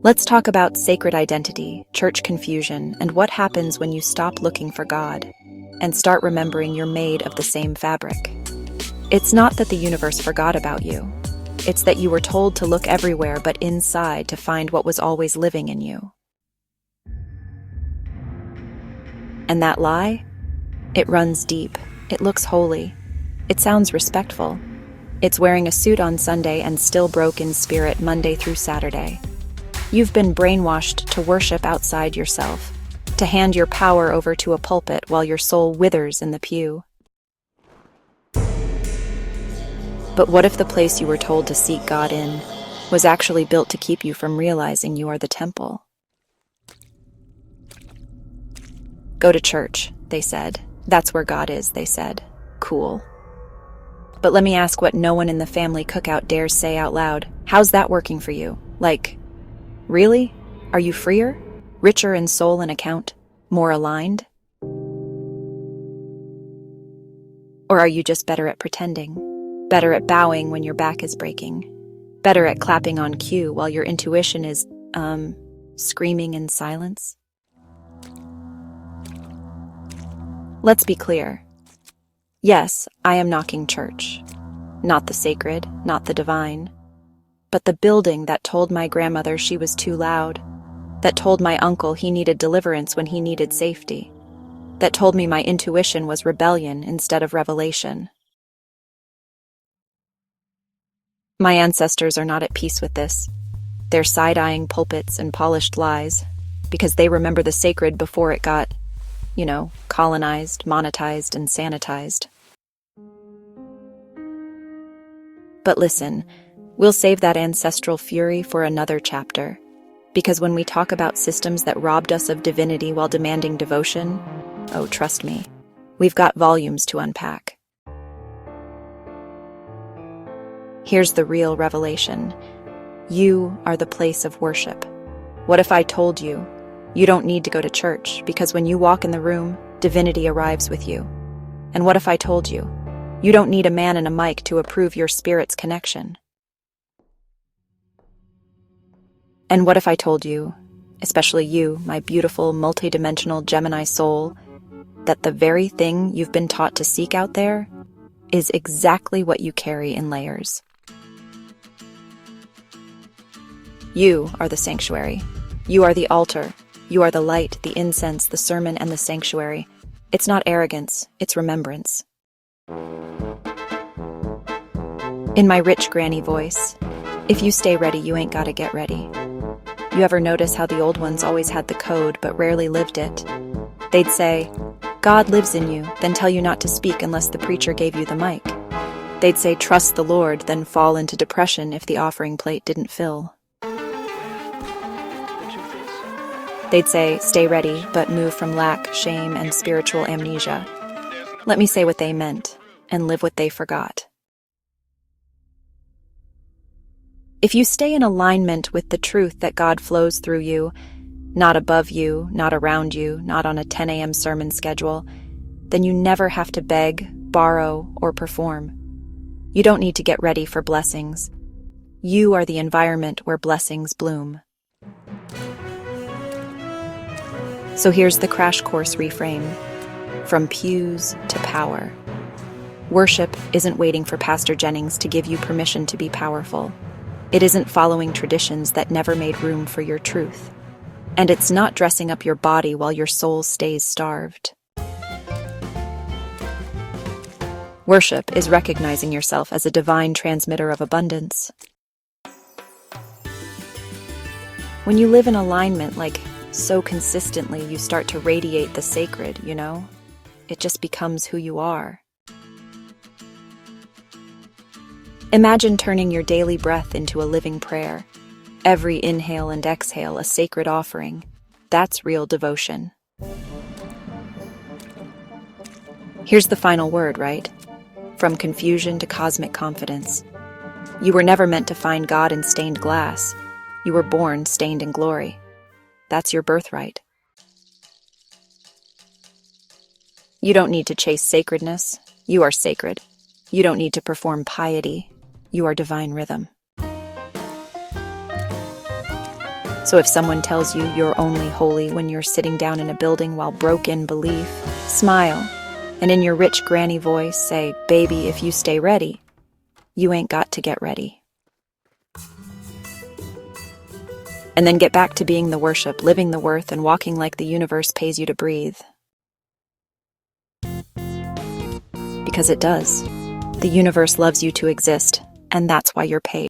Let's talk about sacred identity, church confusion, and what happens when you stop looking for God and start remembering you're made of the same fabric. It's not that the universe forgot about you. It's that you were told to look everywhere but inside to find what was always living in you. And that lie? It runs deep. It looks holy. It sounds respectful. It's wearing a suit on Sunday and still broke in spirit Monday through Saturday. You've been brainwashed to worship outside yourself, to hand your power over to a pulpit while your soul withers in the pew. But what if the place you were told to seek God in was actually built to keep you from realizing you are the temple? Go to church, they said. That's where God is, they said. Cool. But let me ask what no one in the family cookout dares say out loud. How's that working for you? Like, really? Are you freer? Richer in soul and account? More aligned? Or are you just better at pretending? Better at bowing when your back is breaking? Better at clapping on cue while your intuition is, screaming in silence? Let's be clear. Yes, I am knocking church. Not the sacred, not the divine, but the building that told my grandmother she was too loud, that told my uncle he needed deliverance when he needed safety, that told me my intuition was rebellion instead of revelation. My ancestors are not at peace with this. They're side-eyeing pulpits and polished lies, because they remember the sacred before it got, colonized, monetized, and sanitized. But listen, we'll save that ancestral fury for another chapter, because when we talk about systems that robbed us of divinity while demanding devotion, oh, trust me, we've got volumes to unpack. Here's the real revelation. You are the place of worship. What if I told you, you don't need to go to church, because when you walk in the room, divinity arrives with you? And what if I told you, you don't need a man and a mic to approve your spirit's connection? And what if I told you, especially you, my beautiful, multidimensional Gemini soul, that the very thing you've been taught to seek out there is exactly what you carry in layers? You are the sanctuary. You are the altar. You are the light, the incense, the sermon, and the sanctuary. It's not arrogance, it's remembrance. In my rich granny voice, if you stay ready, you ain't gotta get ready. You ever notice how the old ones always had the code but rarely lived it? They'd say, God lives in you, then tell you not to speak unless the preacher gave you the mic. They'd say, trust the Lord, then fall into depression if the offering plate didn't fill. They'd say, stay ready, but move from lack, shame, and spiritual amnesia. Let me say what they meant, and live what they forgot. If you stay in alignment with the truth that God flows through you, not above you, not around you, not on a 10 a.m. sermon schedule, then you never have to beg, borrow, or perform. You don't need to get ready for blessings. You are the environment where blessings bloom. So here's the crash course reframe. From pews to power. Worship isn't waiting for Pastor Jennings to give you permission to be powerful. It isn't following traditions that never made room for your truth. And it's not dressing up your body while your soul stays starved. Worship is recognizing yourself as a divine transmitter of abundance. When you live in alignment so consistently, you start to radiate the sacred, It just becomes who you are. Imagine turning your daily breath into a living prayer. Every inhale and exhale a sacred offering. That's real devotion. Here's the final word, right? From confusion to cosmic confidence. You were never meant to find God in stained glass. You were born stained in glory. That's your birthright. You don't need to chase sacredness. You are sacred. You don't need to perform piety. You are divine rhythm. So if someone tells you you're only holy when you're sitting down in a building while broke in belief, smile, and in your rich granny voice say, "Baby, if you stay ready, you ain't got to get ready." And then get back to being the worship, living the worth, and walking like the universe pays you to breathe. Because it does. The universe loves you to exist, and that's why you're paid.